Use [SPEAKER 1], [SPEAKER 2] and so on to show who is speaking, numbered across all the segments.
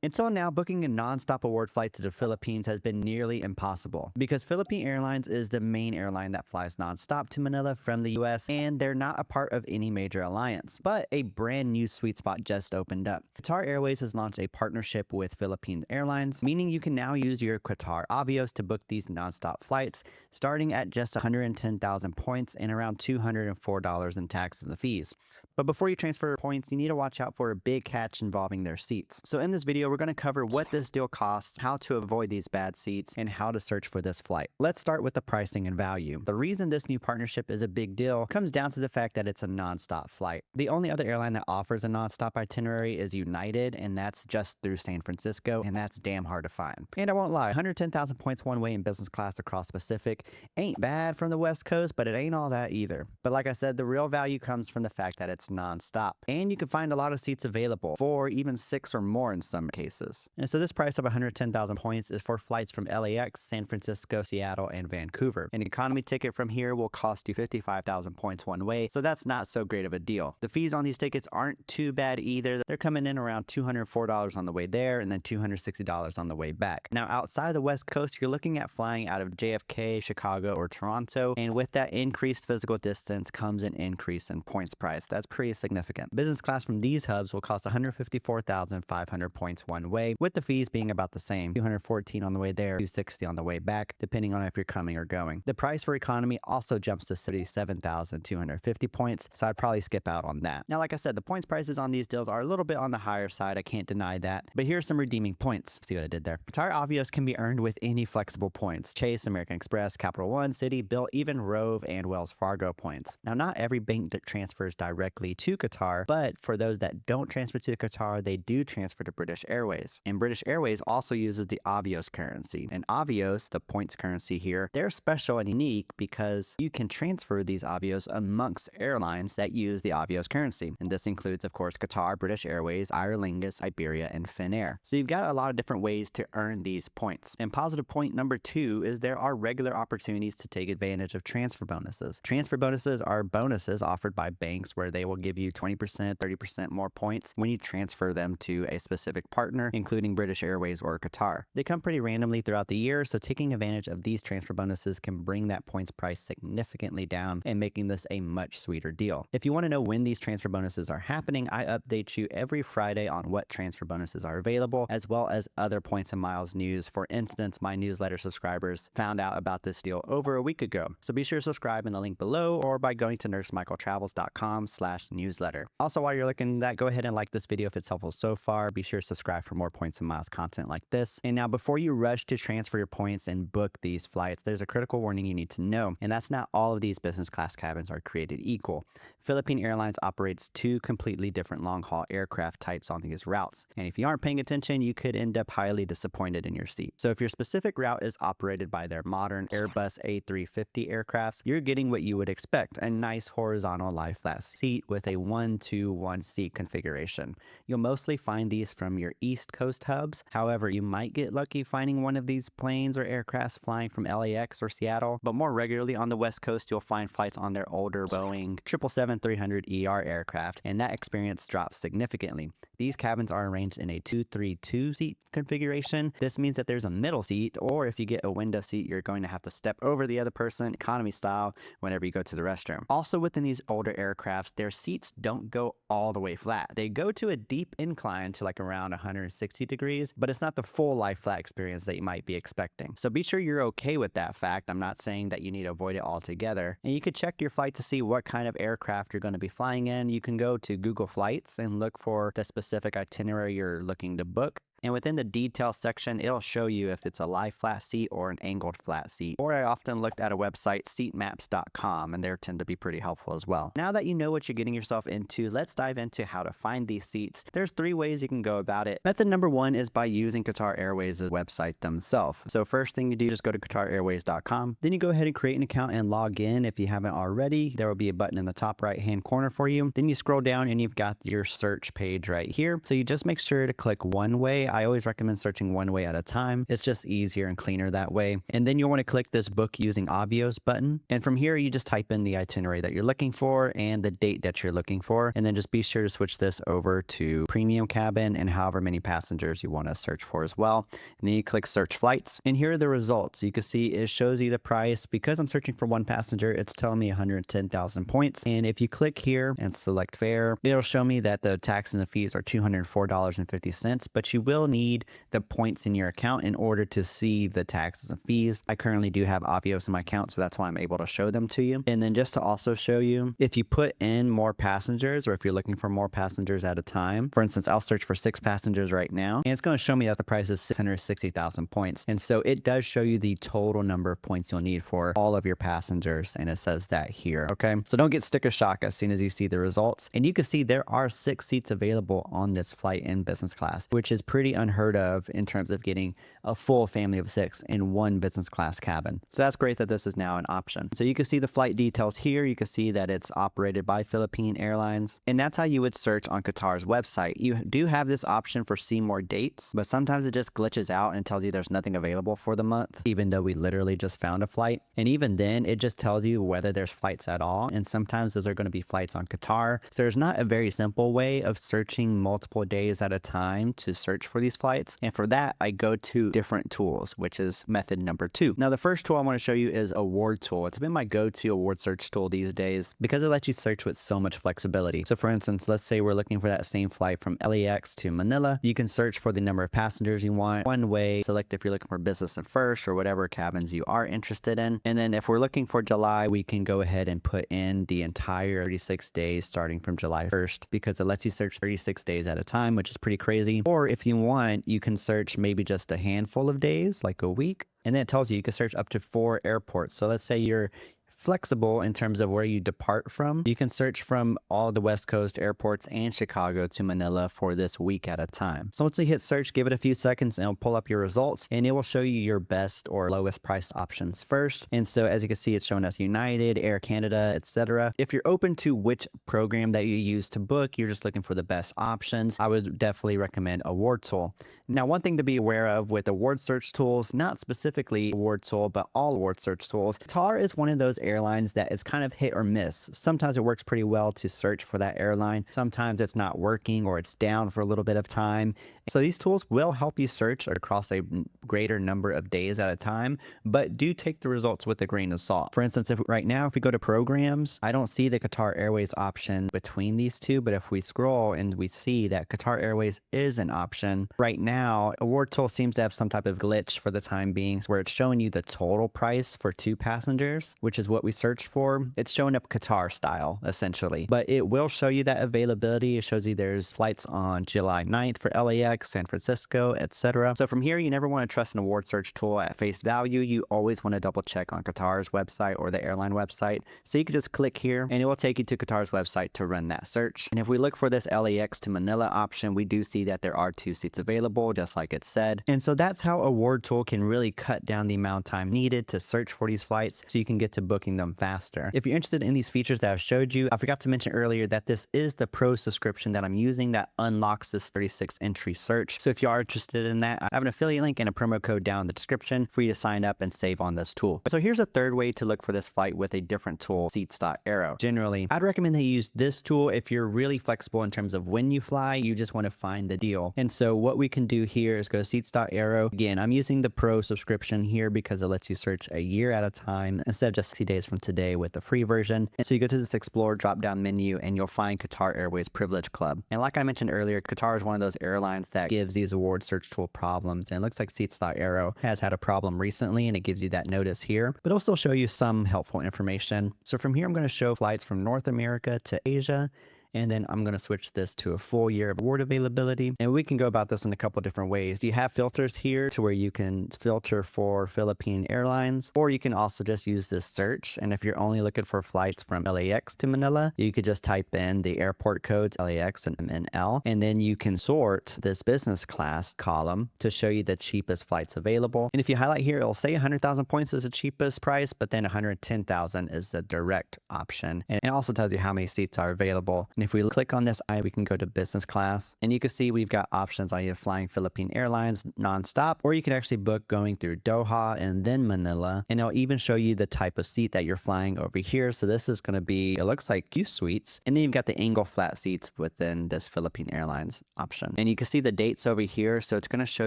[SPEAKER 1] Until now, booking a non-stop award flight to the Philippines has been nearly impossible because Philippine Airlines is the main airline that flies non-stop to Manila from the US, and they're not a part of any major alliance. But a brand new sweet spot just opened up. Qatar Airways has launched a partnership with Philippine Airlines, meaning you can now use your Qatar Avios to book these non-stop flights, starting at just 110,000 points and around $204 in taxes and fees. But before you transfer points, you need to watch out for a big catch involving their seats. So in this video, we're going to cover what this deal costs, how to avoid these bad seats, and how to search for this flight. Let's start with the pricing and value. The reason this new partnership is a big deal comes down to the fact that it's a non-stop flight. The only other airline that offers a non-stop itinerary is United, and that's just through San Francisco, and that's damn hard to find. And I won't lie, 110,000 points one way in business class across Pacific ain't bad from the West Coast, but it ain't all that either. But like I said, the real value comes from the fact that it's non-stop, and you can find a lot of seats available, 4, even 6 or more in some cases. And so this price of 110,000 points is for flights from LAX, San Francisco, Seattle, and Vancouver. An economy ticket from here will cost you 55,000 points one way, so that's not so great of a deal. The fees on these tickets aren't too bad either. They're coming in around $204 on the way there and then $260 on the way back. Now outside the West Coast, you're looking at flying out of JFK, Chicago, or Toronto, and with that increased physical distance comes an increase in points price. That's pretty significant. Business class from these hubs will cost 154,500 points one way, with the fees being about the same, 214 on the way there, 260 on the way back, depending on if you're coming or going. The price for economy also jumps to 77,250 points, so I'd probably skip out on that. Now, like I said, the points prices on these deals are a little bit on the higher side, I can't deny that, but here's some redeeming points. See what I did there? Qatar Avios can be earned with any flexible points: Chase, American Express, Capital One, Citi, Bill, even Rove and Wells Fargo points. Now, not every bank transfers directly to Qatar, but for those that don't transfer to Qatar, they do transfer to British Airways. And British Airways also uses the Avios currency. And Avios, the points currency here, they're special and unique because you can transfer these Avios amongst airlines that use the Avios currency. And this includes, of course, Qatar, British Airways, Aer Lingus, Iberia, and Finnair. So you've got a lot of different ways to earn these points. And positive point number 2 is there are regular opportunities to take advantage of transfer bonuses. Transfer bonuses are bonuses offered by banks where they will give you 20%, 30% more points when you transfer them to a specific partner, including British Airways or Qatar. They come pretty randomly throughout the year, so taking advantage of these transfer bonuses can bring that points price significantly down and making this a much sweeter deal. If you want to know when these transfer bonuses are happening, I update you every Friday on what transfer bonuses are available, as well as other points and miles news. For instance, my newsletter subscribers found out about this deal over a week ago. So be sure to subscribe in the link below or by going to nursemicheltravels.com/newsletter. Also, while you're looking at that, go ahead and like this video if it's helpful so far. Be sure to subscribe for more points and miles content like this. And now, before you rush to transfer your points and book these flights, there's a critical warning you need to know, and that's not all of these business class cabins are created equal. Philippine Airlines operates 2 completely different long-haul aircraft types on these routes, and if you aren't paying attention, you could end up highly disappointed in your seat. So if your specific route is operated by their modern Airbus A350 aircrafts, you're getting what you would expect: a nice horizontal lie-flat seat with a 1-2-1 seat configuration. You'll mostly find these from your East Coast hubs. However, you might get lucky finding one of these planes or aircrafts flying from LAX or Seattle, but more regularly on the West Coast, you'll find flights on their older Boeing 777-300ER aircraft, and that experience drops significantly. These cabins are arranged in a 2-3-2 seat configuration. This means that there's a middle seat, or if you get a window seat, you're going to have to step over the other person, economy style, whenever you go to the restroom. Also, within these older aircrafts, their seats don't go all the way flat. They go to a deep incline to like around 160 degrees, but it's not the full lie flat experience that you might be expecting. So be sure you're okay with that fact. I'm not saying that you need to avoid it altogether. And you could check your flight to see what kind of aircraft you're going to be flying in. You can go to Google Flights and look for the specific itinerary you're looking to book. And within the details section, it'll show you if it's a lie flat seat or an angled flat seat. Or I often looked at a website, seatmaps.com, and they tend to be pretty helpful as well. Now that you know what you're getting yourself into, let's dive into how to find these seats. There's 3 ways you can go about it. Method number 1 is by using Qatar Airways' website themselves. So first thing you do, just go to QatarAirways.com. Then you go ahead and create an account and log in if you haven't already. There will be a button in the top right-hand corner for you. Then you scroll down and you've got your search page right here. So you just make sure to click one way I always recommend searching one way at a time. It's just easier and cleaner that way. And then you'll want to click this book using Avios button. And from here, you just type in the itinerary that you're looking for and the date that you're looking for. And then just be sure to switch this over to premium cabin and however many passengers you want to search for as well. And then you click search flights. And here are the results. You can see it shows you the price. Because I'm searching for one passenger, it's telling me 110,000 points. And if you click here and select fare, it'll show me that the tax and the fees are $204.50, but you will need the points in your account in order to see the taxes and fees. I currently do have Avios in my account, so that's why I'm able to show them to you. And then just to also show you, if you put in more passengers, or if you're looking for more passengers at a time, for instance, I'll search for 6 passengers right now, and it's going to show me that the price is 660,000 points. And so it does show you the total number of points you'll need for all of your passengers, and it says that here. Okay, so don't get sticker shock as soon as you see the results. And you can see there are 6 seats available on this flight in business class, which is pretty unheard of in terms of getting a full family of 6 in one business class cabin. So that's great that this is now an option. So you can see the flight details here. You can see that it's operated by Philippine Airlines, and that's how you would search on Qatar's website. You do have this option for see more dates, but sometimes it just glitches out and tells you there's nothing available for the month, even though we literally just found a flight. And even then, it just tells you whether there's flights at all, and sometimes those are going to be flights on Qatar. So there's not a very simple way of searching multiple days at a time to search for these flights, and for that I go to different tools, which is method number 2. Now the first tool I want to show you is award tool. It's been my go-to award search tool these days because it lets you search with so much flexibility. So for instance, let's say we're looking for that same flight from LAX to Manila. You can search for the number of passengers you want one way, select if you're looking for business and first or whatever cabins you are interested in, and then if we're looking for July, we can go ahead and put in the entire 36 days starting from July 1st, because it lets you search 36 days at a time, which is pretty crazy. Or if you want, you can search maybe just a handful of days, like a week, and then it tells you can search up to 4 airports. So let's say you're flexible in terms of where you depart from. You can search from all the West Coast airports and Chicago to Manila for this week at a time. So once you hit search, give it a few seconds and it'll pull up your results, and it will show you your best or lowest priced options first. And so as you can see, it's showing us United, Air Canada, etc. If you're open to which program that you use to book, you're just looking for the best options, I would definitely recommend Award Tool. Now, one thing to be aware of with award search tools, not specifically Award Tool, but all award search tools, Qatar is one of those airlines that is kind of hit or miss. Sometimes it works pretty well to search for that airline. Sometimes it's not working or it's down for a little bit of time. So these tools will help you search across a greater number of days at a time, but do take the results with a grain of salt. For instance, if right now, if we go to programs, I don't see the Qatar Airways option between these two, but if we scroll and we see that Qatar Airways is an option, right now, Award Tool seems to have some type of glitch for the time being where it's showing you the total price for 2 passengers, which is what we searched for. It's showing up Qatar style, essentially, but it will show you that availability. It shows you there's flights on July 9th for LAX, San Francisco, etc. So from here, you never want to trust an award search tool at face value. You always want to double check on Qatar's website or the airline website. So you can just click here and it will take you to Qatar's website to run that search. And if we look for this LAX to Manila option, we do see that there are 2 seats available, just like it said. And so that's how Award Tool can really cut down the amount of time needed to search for these flights so you can get to booking them faster. If you're interested in these features that I've showed you, I forgot to mention earlier that this is the pro subscription that I'm using that unlocks this 36 entry search. So if you are interested in that, I have an affiliate link and a promo code down in the description for you to sign up and save on this tool. So here's a third way to look for this flight with a different tool, seats.aero. Generally, I'd recommend that you use this tool if you're really flexible in terms of when you fly, you just want to find the deal. And so what we can do here is go to seats.aero. Again, I'm using the pro subscription here because it lets you search a year at a time instead of just 60 days from today with the free version. And so you go to this explore drop down menu and you'll find Qatar Airways Privilege Club. And like I mentioned earlier, Qatar is one of those airlines that gives these award search tool problems. And it looks like seats.aero has had a problem recently and it gives you that notice here, but it'll still show you some helpful information. So from here, I'm going to show flights from North America to Asia. And then I'm going to switch this to a full year of award availability. And we can go about this in a couple different ways. You have filters here to where you can filter for Philippine Airlines, or you can also just use this search. And if you're only looking for flights from LAX to Manila, you could just type in the airport codes LAX and MNL, and then you can sort this business class column to show you the cheapest flights available. And if you highlight here, it'll say 100,000 points is the cheapest price, but then 110,000 is the direct option. And it also tells you how many seats are available. And if we click on this eye, we can go to business class, and you can see we've got options on either flying Philippine Airlines nonstop, or you can actually book going through Doha and then Manila, and it'll even show you the type of seat that you're flying over here. So this is going to be, it looks like Q suites, and then you've got the angle flat seats within this Philippine Airlines option. And you can see the dates over here, so it's going to show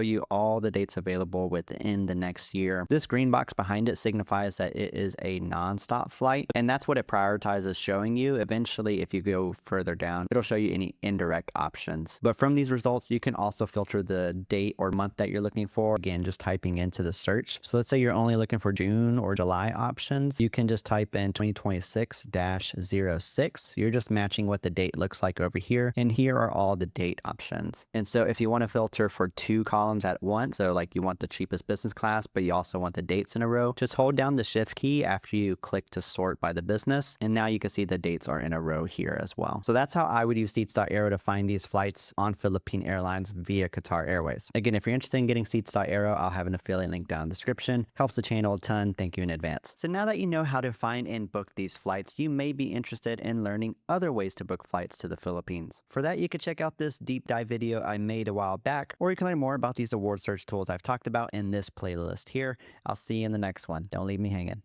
[SPEAKER 1] you all the dates available within the next year. This green box behind it signifies that it is a non-stop flight, and that's what it prioritizes showing you. Eventually, if you go further down, it'll show you any indirect options. But from these results, you can also filter the date or month that you're looking for. Again, just typing into the search. So let's say you're only looking for June or July options. You can just type in 2026-06. You're just matching what the date looks like over here, and here are all the date options. And so if you want to filter for 2 columns at once, so like you want the cheapest business class, but you also want the dates in a row, just hold down the shift key after you click to sort by the business, and now you can see the dates are in a row here as well. So that's how I would use seats.aero to find these flights on Philippine Airlines via Qatar Airways. Again, if you're interested in getting seats.aero, I'll have an affiliate link down in the description. Helps the channel a ton. Thank you in advance. So now that you know how to find and book these flights, you may be interested in learning other ways to book flights to the Philippines. For that, you can check out this deep dive video I made a while back, or you can learn more about these award search tools I've talked about in this playlist here. I'll see you in the next one. Don't leave me hanging.